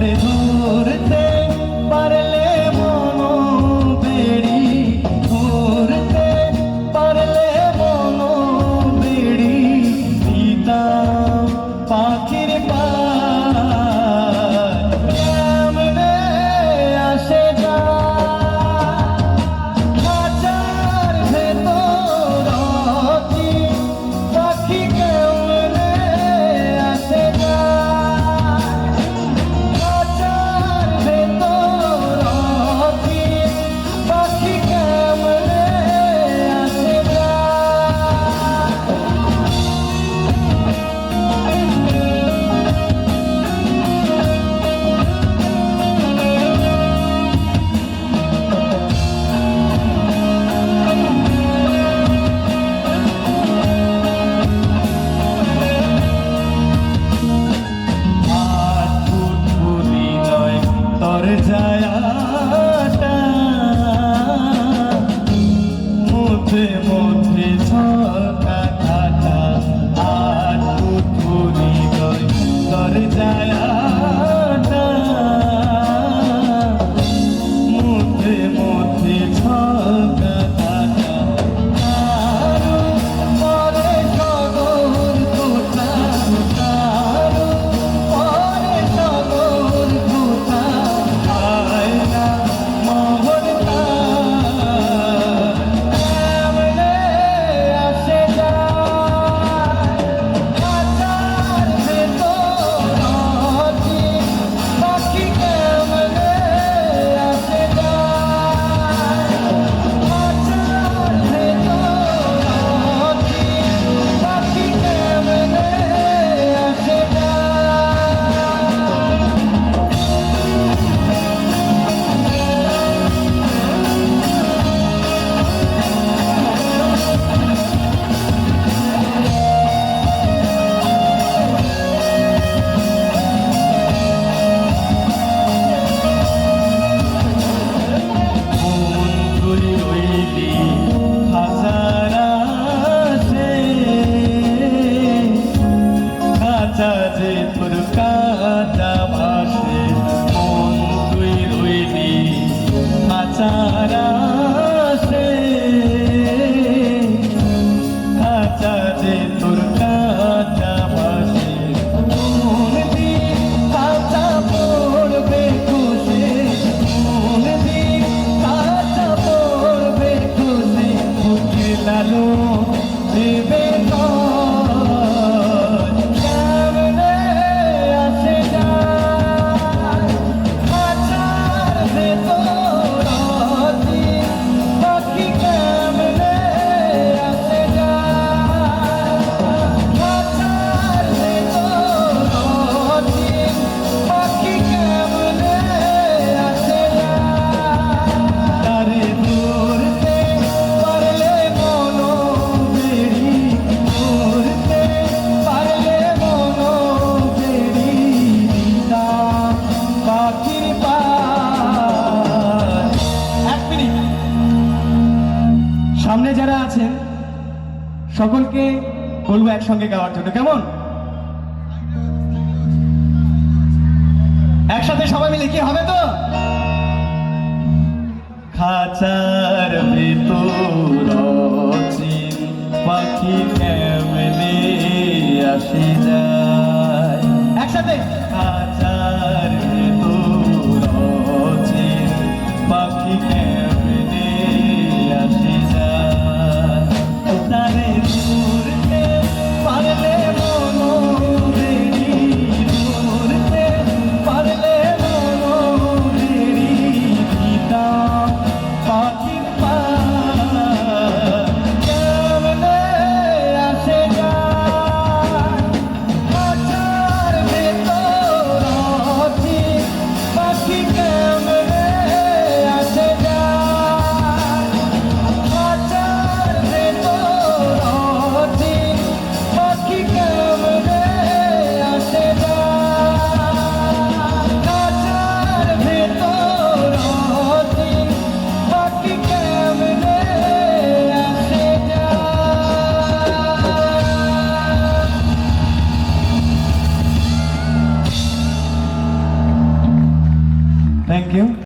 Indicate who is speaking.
Speaker 1: তারে ধরতে পারলে মন বেড়ি, ধরতে পারলে মন বেড়ি দিতাম পাখির পা কেমনে আসে যা খাঁচার ভেতর অচি পাখি কেমনে আসে যা খাঁচার ভেতর অচি পাখি কেমনে আসে যা দরজাটা মধ্যে মধ্যে ঝকা থাকা আর পুতুরি দরজাটা মধ্যে মধ্যে ঝকা থাকা আরো পরে সগর কোথা আরো পরে সগর কোথা যে তোর কাটা ভাসে মন তুই রইলি খাঁচারা সে খাঁচা যে তোর কাটা ভাসে মন দি খাঁচা পড়বে খুশি মন দি খাঁচা পড়বে খুশি বুকে লালো দেবে সামনে যারা আছেন সকলকে বলবো একসঙ্গে গাওয়ার জন্য, কেমন? একসাথে সবাই মিলে কি হবে তো? খাঁচার ভেতর অচিন পাখি কেমনে আসে যায়, একসাথে খাঁচার ভেতর অচিন পাখি কেমনে আসে যায় তারে ধরতে পারলে মন বেড়ি, ধরতে পারলে মন বেড়ি দিতাম পাখির পা কেমনে আসে যায় খাঁচার ভেতর থ্যাংক ইউ